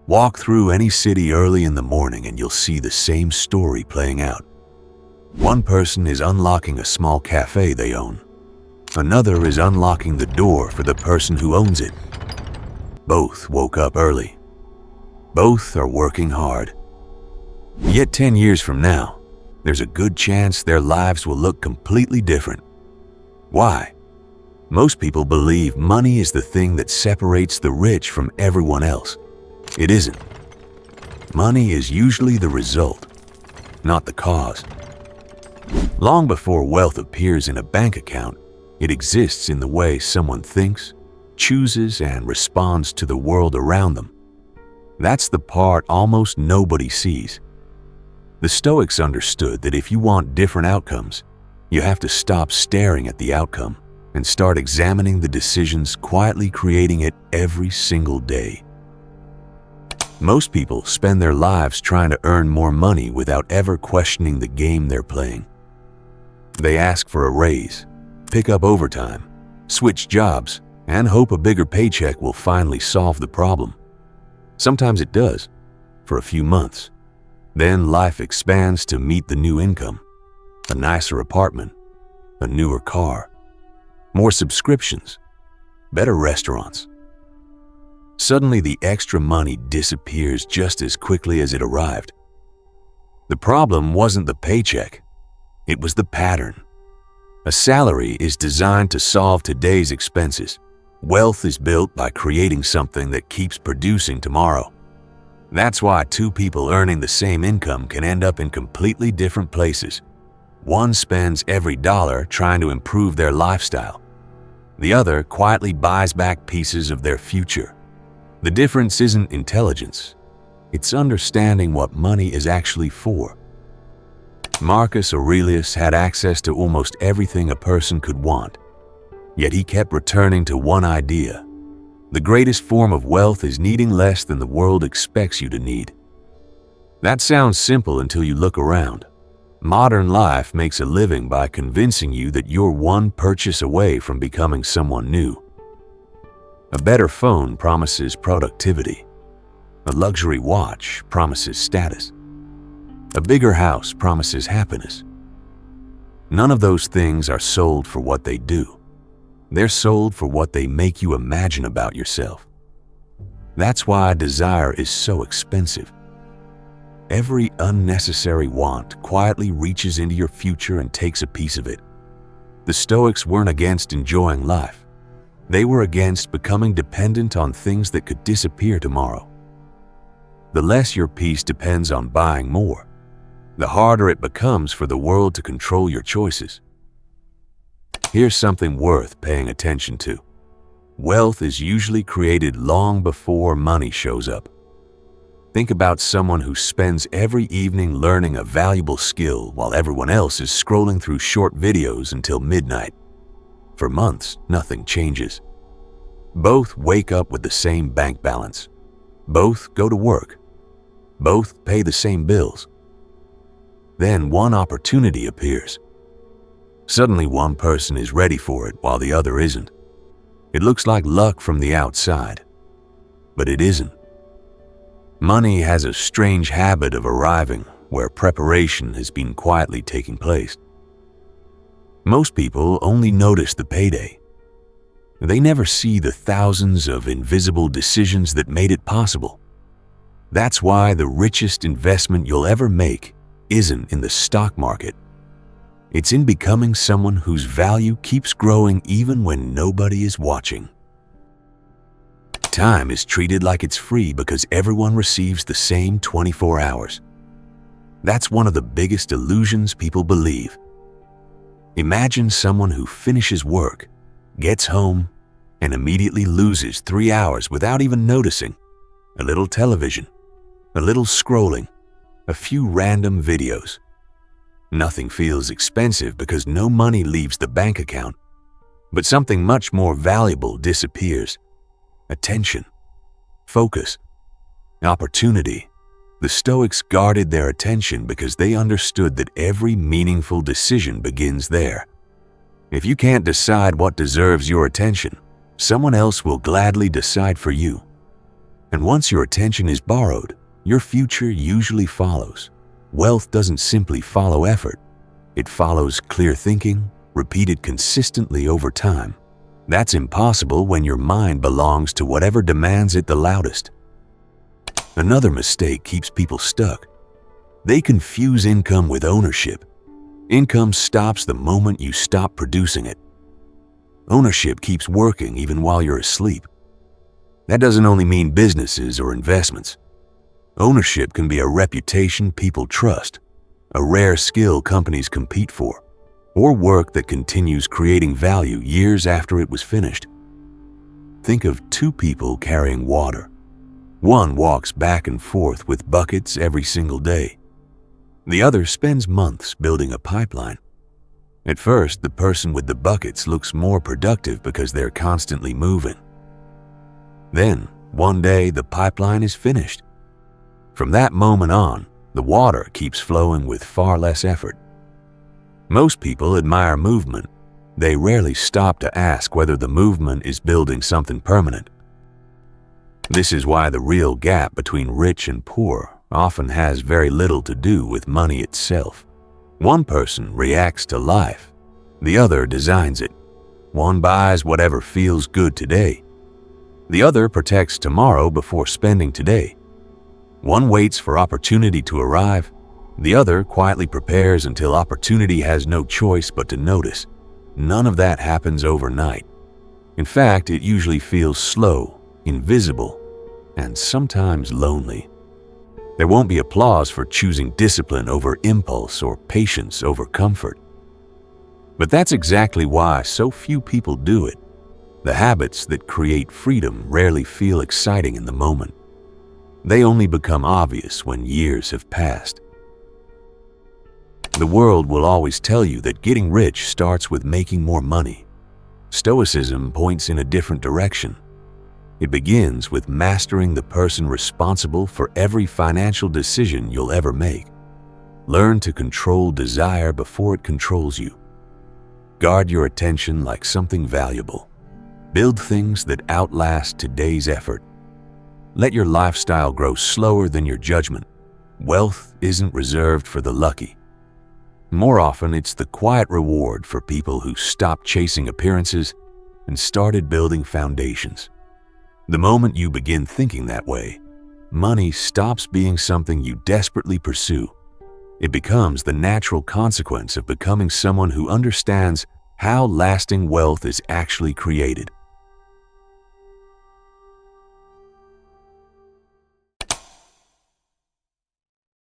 Walk through any city early in the morning and you'll see the same story playing out. One person is unlocking a small cafe they own. Another is unlocking the door for the person who owns it. Both woke up early. Both are working hard. Yet 10 years from now, there's a good chance their lives will look completely different. Why? Most people believe money is the thing that separates the rich from everyone else. It isn't. Money is usually the result, not the cause. Long before wealth appears in a bank account, it exists in the way someone thinks, chooses, and responds to the world around them. That's the part almost nobody sees. The Stoics understood that if you want different outcomes, you have to stop staring at the outcome and start examining the decisions quietly creating it every single day. Most people spend their lives trying to earn more money without ever questioning the game they're playing. They ask for a raise, pick up overtime, switch jobs, and hope a bigger paycheck will finally solve the problem. Sometimes it does, for a few months. Then life expands to meet the new income, a nicer apartment, a newer car, more subscriptions, better restaurants. Suddenly, the extra money disappears just as quickly as it arrived. The problem wasn't the paycheck, it was the pattern. A salary is designed to solve today's expenses. Wealth is built by creating something that keeps producing tomorrow. That's why two people earning the same income can end up in completely different places. One spends every dollar trying to improve their lifestyle. The other quietly buys back pieces of their future. The difference isn't intelligence, it's understanding what money is actually for. Marcus Aurelius had access to almost everything a person could want, yet he kept returning to one idea. The greatest form of wealth is needing less than the world expects you to need. That sounds simple until you look around. Modern life makes a living by convincing you that you're one purchase away from becoming someone new. A better phone promises productivity. A luxury watch promises status. A bigger house promises happiness. None of those things are sold for what they do. They're sold for what they make you imagine about yourself. That's why desire is so expensive. Every unnecessary want quietly reaches into your future and takes a piece of it. The Stoics weren't against enjoying life. They were against becoming dependent on things that could disappear tomorrow. The less your peace depends on buying more, the harder it becomes for the world to control your choices. Here's something worth paying attention to. Wealth is usually created long before money shows up. Think about someone who spends every evening learning a valuable skill while everyone else is scrolling through short videos until midnight. For months, nothing changes. Both wake up with the same bank balance. Both go to work. Both pay the same bills. Then one opportunity appears. Suddenly one person is ready for it while the other isn't. It looks like luck from the outside, but it isn't. Money has a strange habit of arriving where preparation has been quietly taking place. Most people only notice the payday. They never see the thousands of invisible decisions that made it possible. That's why the richest investment you'll ever make isn't in the stock market. It's in becoming someone whose value keeps growing even when nobody is watching. Time is treated like it's free because everyone receives the same 24 hours. That's one of the biggest illusions people believe. Imagine someone who finishes work, gets home, and immediately loses 3 hours without even noticing. A little television, a little scrolling, a few random videos. Nothing feels expensive because no money leaves the bank account. But something much more valuable disappears. Attention, focus, opportunity. The Stoics guarded their attention because they understood that every meaningful decision begins there. If you can't decide what deserves your attention, someone else will gladly decide for you. And once your attention is borrowed, your future usually follows. Wealth doesn't simply follow effort. It follows clear thinking, repeated consistently over time. That's impossible when your mind belongs to whatever demands it the loudest. Another mistake keeps people stuck. They confuse income with ownership. Income stops the moment you stop producing it. Ownership keeps working even while you're asleep. That doesn't only mean businesses or investments. Ownership can be a reputation people trust, a rare skill companies compete for, or work that continues creating value years after it was finished. Think of two people carrying water. One walks back and forth with buckets every single day. The other spends months building a pipeline. At first, the person with the buckets looks more productive because they're constantly moving. Then, one day, the pipeline is finished. From that moment on, the water keeps flowing with far less effort. Most people admire movement. They rarely stop to ask whether the movement is building something permanent. This is why the real gap between rich and poor often has very little to do with money itself. One person reacts to life, the other designs it. One buys whatever feels good today. The other protects tomorrow before spending today. One waits for opportunity to arrive. The other quietly prepares until opportunity has no choice but to notice. None of that happens overnight. In fact, it usually feels slow, invisible, and sometimes lonely. There won't be applause for choosing discipline over impulse or patience over comfort. But that's exactly why so few people do it. The habits that create freedom rarely feel exciting in the moment. They only become obvious when years have passed. The world will always tell you that getting rich starts with making more money. Stoicism points in a different direction. It begins with mastering the person responsible for every financial decision you'll ever make. Learn to control desire before it controls you. Guard your attention like something valuable. Build things that outlast today's effort. Let your lifestyle grow slower than your judgment. Wealth isn't reserved for the lucky. More often, it's the quiet reward for people who stopped chasing appearances and started building foundations. The moment you begin thinking that way, money stops being something you desperately pursue. It becomes the natural consequence of becoming someone who understands how lasting wealth is actually created.